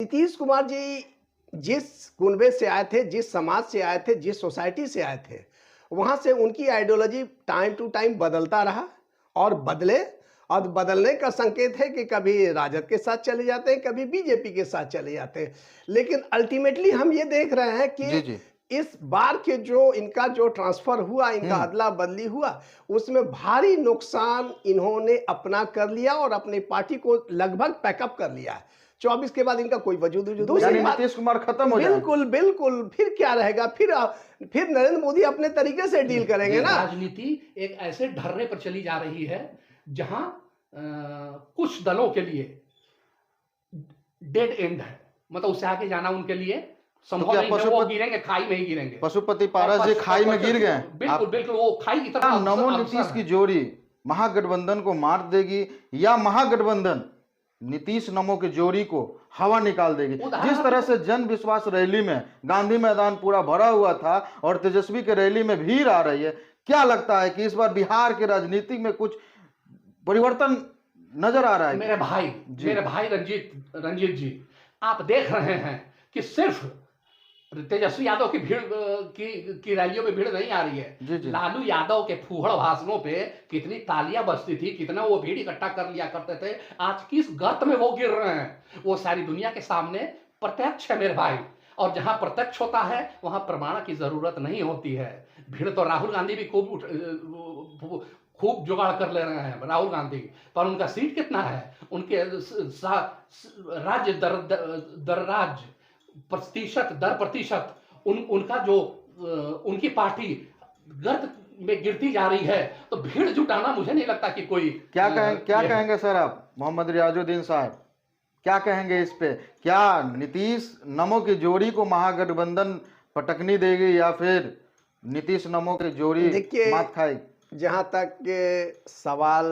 नीतीश कुमार जी जिस कुनबे से आए थे, जिस समाज से आए थे, जिस सोसाइटी से आए थे, वहाँ से उनकी आइडियोलॉजी टाइम टू टाइम बदलता रहा और बदले। और बदलने का संकेत है कि कभी राजद के साथ चले जाते हैं, कभी बीजेपी के साथ चले जाते हैं। लेकिन अल्टीमेटली हम ये देख रहे हैं जी, कि जी। इस बार के जो इनका जो ट्रांसफर हुआ, इनका अदला बदली हुआ, उसमें भारी नुकसान इन्होंने अपना कर लिया और अपनी पार्टी को लगभग पैकअप कर लिया है। 24 के बाद इनका कोई वजूद वजूद नहीं। यानी नीतीश कुमार खत्म हो जाएंगे। बिल्कुल बिल्कुल, फिर क्या रहेगा? फिर नरेंद्र मोदी अपने तरीके से डील करेंगे ना। राजनीति एक ऐसे ढर्रे पर चली जा रही है जहां कुछ दलों के लिए डेड एंड है, मतलब उससे आगे जाना उनके लिए संभव नहीं है। वो गिरेंगे, खाई में ही गिरेंगे। पशुपति पारस जी खाई में गिर गए। बिल्कुल बिल्कुल, वो खाई की तरफ। नमो नीतीश की जोड़ी महागठबंधन को मार देगी या महागठबंधन नीतीश नमो की जोड़ी को हवा निकाल देगी। जिस तरह से जन विश्वास रैली में गांधी मैदान पूरा भरा हुआ था और तेजस्वी के रैली में भीड़ आ रही है, क्या लगता है कि इस बार बिहार की राजनीति में कुछ परिवर्तन नजर आ रहा है? मेरे भाई रंजीत जी, आप देख रहे हैं कि सिर्फ तेजस्वी यादव की भीड़ की रैलियों में भीड़ नहीं आ रही है। जी जी। लालू यादव के फूहड़ भाषणों पे कितनी तालियां बजती थी, कितना वो भीड़ इकट्ठा कर लिया करते थे। आज किस गर्त में वो गिर रहे हैं, वो सारी दुनिया के सामने प्रत्यक्ष है मेरे भाई। और जहां प्रत्यक्ष होता है वहां प्रमाण की जरूरत नहीं होती है। भीड़ तो राहुल गांधी भी खूब जुगाड़ कर ले रहे हैं, राहुल गांधी, पर उनका सीट कितना है? उनके राज्य दर प्रतिशत उनका जो उनकी पार्टी गर्त में गिरती जा रही है। तो भीड़ जुटाना मुझे नहीं लगता कि कोई क्या कहेंगे सर आप, मोहम्मद रियाजुद्दीन साहब, क्या कहेंगे इस पे? क्या नीतीश नमो की जोड़ी को महागठबंधन पटकनी देगी या फिर नीतीश नमो की जोड़ी मात खाएगी? जहां तक सवाल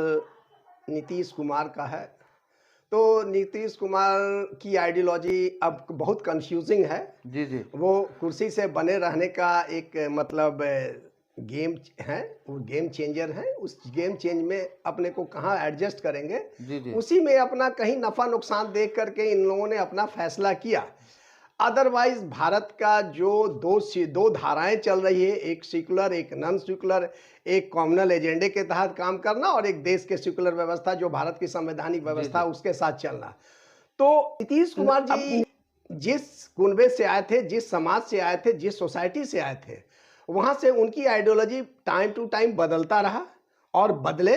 नीतीश कुमार का है, तो नीतीश कुमार की आइडियोलॉजी अब बहुत कंफ्यूजिंग है। जी जी। वो कुर्सी से बने रहने का एक मतलब गेम है, वो गेम चेंजर है। उस गेम चेंज में अपने को कहाँ एडजस्ट करेंगे, जी जी। उसी में अपना कहीं नफा नुकसान देख करके इन लोगों ने अपना फैसला किया। अदरवाइज भारत का जो दो धाराएं चल रही है, एक सेकुलर एक नॉन सेकुलर, एक कॉम्युनल एजेंडे के तहत काम करना और एक देश के सेकुलर व्यवस्था जो भारत की संवैधानिक व्यवस्था उसके साथ चलना। तो नीतीश कुमार जी जिस कुनबे से आए थे, जिस समाज से आए थे, जिस सोसाइटी से आए थे, वहां से उनकी आइडियोलॉजी टाइम टू टाइम बदलता रहा और बदले।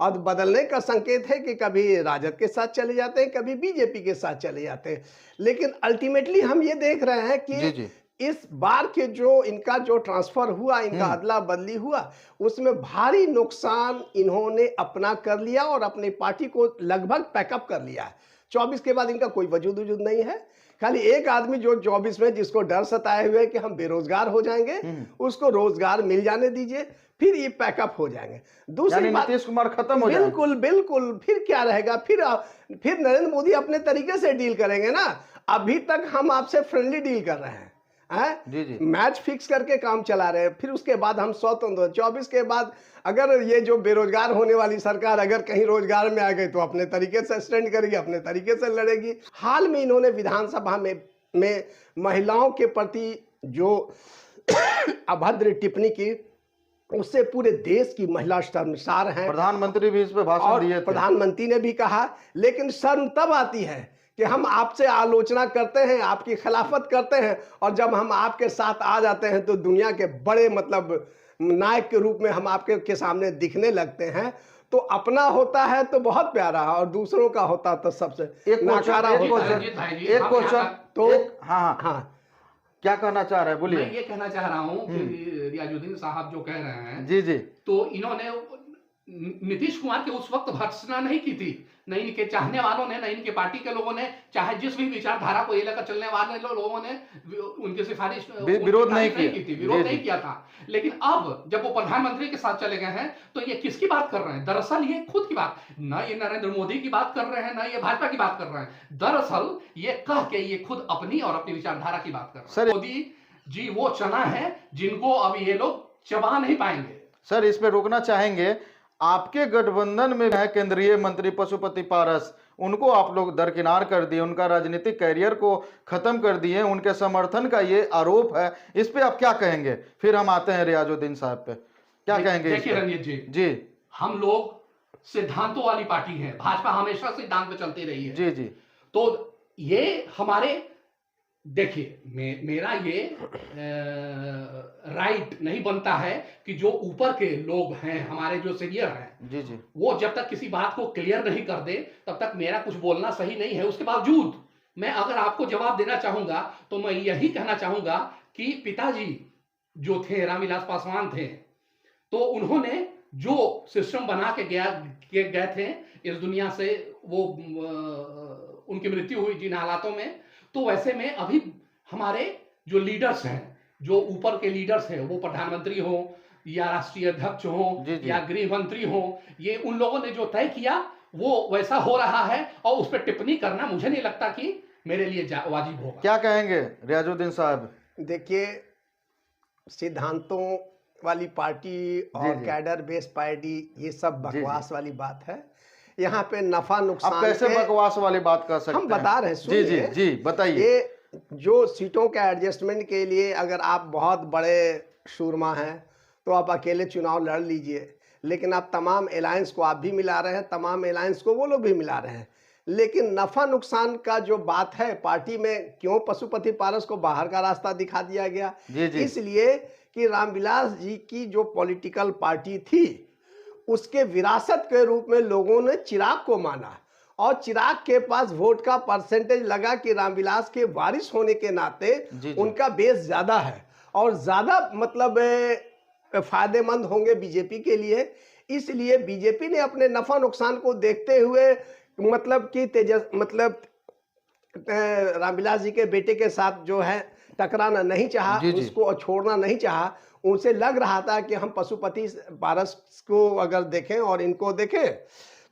और बदलने का संकेत है कि कभी राजद के साथ चले जाते हैं, कभी बीजेपी के साथ चले जाते हैं। लेकिन अल्टीमेटली हम ये देख रहे हैं कि इस बार के जो इनका जो ट्रांसफर हुआ, इनका अदला बदली हुआ, उसमें भारी नुकसान इन्होंने अपना कर लिया और अपनी पार्टी को लगभग पैकअप कर लिया है। 24 के बाद इनका कोई वजूद नहीं है। खाली एक आदमी जो 24 में जिसको डर सताए हुए कि हम बेरोजगार हो जाएंगे, उसको रोजगार मिल जाने दीजिए, फिर ये पैकअप हो जाएंगे। दूसरी बात, नीतीश कुमार खत्म हो जाएंगे। बिल्कुल बिल्कुल, फिर क्या रहेगा? फिर नरेंद्र मोदी अपने तरीके से डील करेंगे ना। अभी तक हम आपसे फ्रेंडली डील कर रहे हैं, जी जी। मैच फिक्स करके काम चला रहे हैं। फिर उसके बाद हम 24 के बाद अगर ये जो बेरोजगार होने वाली सरकार अगर कहीं रोजगार में आ गई तो अपने तरीके से स्टैंड करेगी, अपने तरीके से लड़ेगी। हाल में इन्होंने विधानसभा में महिलाओं के प्रति जो अभद्र टिप्पणी की, उससे पूरे देश की महिला शर्मसार हैं। प्रधानमंत्री भी इस पे भाषण दिए थे। प्रधानमंत्री ने भी कहा, लेकिन शर्म तब आती है कि हम आपसे आलोचना करते हैं, आपकी खिलाफत करते हैं, और जब हम आपके साथ आ जाते हैं तो दुनिया के बड़े मतलब नायक के रूप में हम आपके सामने दिखने लगते हैं। तो अपना होता है तो बहुत प्यारा, और दूसरों का होता तो सबसे नाकारा होता है। एक क्वेश्चन तो हाँ, क्या कहना चाह रहे हैं, बोलिए। मैं ये कहना चाह रहा हूँ कि रियाजुद्दीन साहब जो कह रहे हैं, जी जी, तो इन्होंने नीतीश कुमार के उस वक्त भर्त्सना नहीं की थी, न इनके चाहने वालों ने, न इनके पार्टी के लोगों ने, चाहे जिस भी विचारधारा को ये लेकर चलने वाले लोगों ने उनकी सिफारिश विरोध नहीं की थी, विरोध नहीं किया था। लेकिन अब जब वो प्रधानमंत्री के साथ चले गए हैं तो ये किसकी बात कर रहे हैं? दरअसल ये खुद की बात, न ये नरेंद्र मोदी की बात कर रहे हैं, न ये भाजपा की बात कर रहे हैं। दरअसल ये कह के ये खुद अपनी और अपनी विचारधारा की बात कर रहे हैं। मोदी जी वो चना है जिनको अब ये लोग चबा नहीं पाएंगे। सर, इस पे रोकना चाहेंगे। आपके गठबंधन में है केंद्रीय मंत्री पशुपति पारस, उनको आप लोग दरकिनार कर दिए, उनका राजनीतिक कैरियर को खत्म कर दिए, उनके समर्थन का ये आरोप है, इस पे आप क्या कहेंगे? फिर हम आते हैं रियाजुद्दीन साहब पे, क्या कहेंगे इस देखिए पे? रंजीत जी, जी हम लोग सिद्धांतों वाली पार्टी है, भाजपा हमेशा सिद्धांत पे चलती रही है। जी जी तो ये हमारे, देखिए मेरा ये राइट नहीं बनता है कि जो ऊपर के लोग हैं, हमारे जो सीनियर हैं, जी जी वो जब तक किसी बात को क्लियर नहीं कर दे तब तक मेरा कुछ बोलना सही नहीं है। उसके बावजूद मैं अगर आपको जवाब देना चाहूंगा तो मैं यही कहना चाहूंगा कि पिताजी जो थे, रामविलास पासवान थे, तो उन्होंने जो सिस्टम बना के गए थे इस दुनिया से, वो उनकी मृत्यु हुई जिन हालातों में, तो वैसे में अभी हमारे जो लीडर्स हैं, जो ऊपर के लीडर्स हैं, वो प्रधानमंत्री हो या राष्ट्रीय अध्यक्ष हो जी, जी। या गृह मंत्री हो, ये उन लोगों ने जो तय किया वो वैसा हो रहा है, और उस पर टिप्पणी करना मुझे नहीं लगता कि मेरे लिए वाजिब होगा। क्या कहेंगे रियाजुद्दीन साहब? देखिए, सिद्धांतों वाली पार्टी और जी। कैडर बेस्ड पार्टी, ये सब जी, जी। बकवास वाली बात है। यहाँ पे नफा आप नुकसान कैसे के बकवास वाली बात कर सकते हैं? हम बता रहे हैं, जी जी सुनिए। जी बताइए। ये जो सीटों के एडजस्टमेंट के लिए अगर आप बहुत बड़े सूरमा हैं तो आप अकेले चुनाव लड़ लीजिए, लेकिन आप तमाम अलायंस को आप भी मिला रहे हैं, तमाम अलायंस को वो लोग भी मिला रहे हैं। लेकिन नफा नुकसान का जो बात है, पार्टी में क्यों पशुपति पारस को बाहर का रास्ता दिखा दिया गया? जी, जी। इसलिए कि रामविलास जी की जो पॉलिटिकल पार्टी थी, उसके विरासत के रूप में लोगों ने चिराग को माना, और चिराग के पास वोट का परसेंटेज लगा कि रामविलास के वारिस होने के नाते जी, जी। उनका बेस ज्यादा है और ज्यादा मतलब फायदेमंद होंगे बीजेपी के लिए। इसलिए बीजेपी ने अपने नफा नुकसान को देखते हुए मतलब कि रामविलास जी के बेटे के साथ जो है टकराना नहीं चाहा, जी, जी। उसको छोड़ना नहीं चाहा। उनसे लग रहा था कि हम पशुपति पारस को अगर देखें और इनको देखें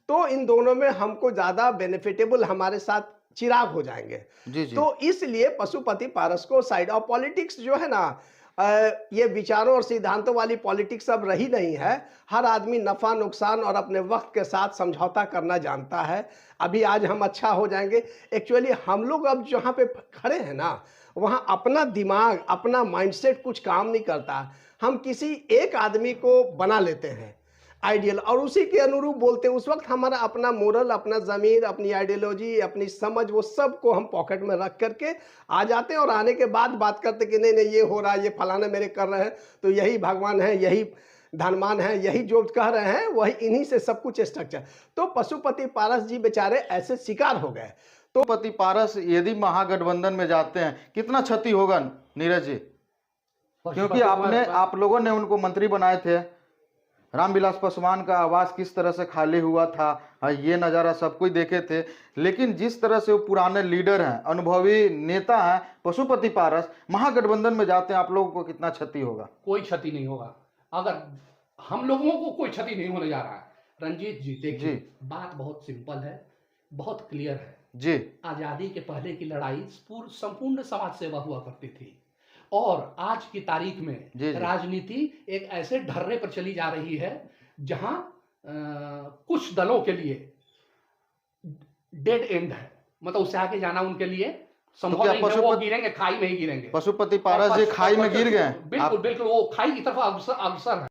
तो इन दोनों में हमको ज्यादा बेनिफिटेबल हमारे साथ चिराग हो जाएंगे। जी, जी। तो इसलिए पशुपति पारस को साइड, और पॉलिटिक्स जो है ना, ये विचारों और सिद्धांतों वाली पॉलिटिक्स अब रही नहीं है। हर आदमी नफा नुकसान और अपने वक्त के साथ समझौता करना जानता है। अभी आज हम अच्छा हो जाएंगे, एक्चुअली हम लोग अब जहाँ पे खड़े हैं ना, वहाँ अपना दिमाग, अपना माइंडसेट कुछ काम नहीं करता। हम किसी एक आदमी को बना लेते हैं आइडियल, और उसी के अनुरूप बोलते हैं। उस वक्त हमारा अपना मोरल, अपना ज़मीर, अपनी आइडियोलॉजी, अपनी समझ, वो सब को हम पॉकेट में रख करके आ जाते हैं, और आने के बाद बात करते कि नहीं नहीं ये हो रहा है, ये फलाने मेरे कर रहे हैं, तो यही भगवान है, यही धनवान है, यही जो कह रहे हैं वही, इन्हीं से सब कुछ स्ट्रक्चर। तो पशुपति पारस जी बेचारे ऐसे शिकार हो गए। तो पशुपति पारस यदि महागठबंधन में जाते हैं, कितना क्षति होगा नीरज जी? क्योंकि आप लोगों ने उनको मंत्री बनाए थे। रामविलास पासवान का आवास किस तरह से खाली हुआ था, ये नज़ारा सब कोई देखे थे। लेकिन जिस तरह से वो पुराने लीडर हैं, अनुभवी नेता हैं, पशुपति पारस महागठबंधन में जाते हैं, आप लोगों को कितना क्षति होगा? कोई क्षति नहीं होगा। अगर हम लोगों को कोई क्षति नहीं होने जा रहा है रंजीत जी। देखिए, बात बहुत सिंपल है, बहुत क्लियर है जी। आजादी के पहले की लड़ाई संपूर्ण समाज सेवा हुआ करती थी, और आज की तारीख में जी, जी। राजनीति एक ऐसे ढर्रे पर चली जा रही है जहां कुछ दलों के लिए डेड एंड है, मतलब उससे आगे जाना उनके लिए संभव क्या नहीं है। वो गिरेंगे, खाई में ही गिरेंगे। पशुपति पारस जी खाई में गिर गए? बिल्कुल बिल्कुल, वो खाई की तरफ अग्रसर है।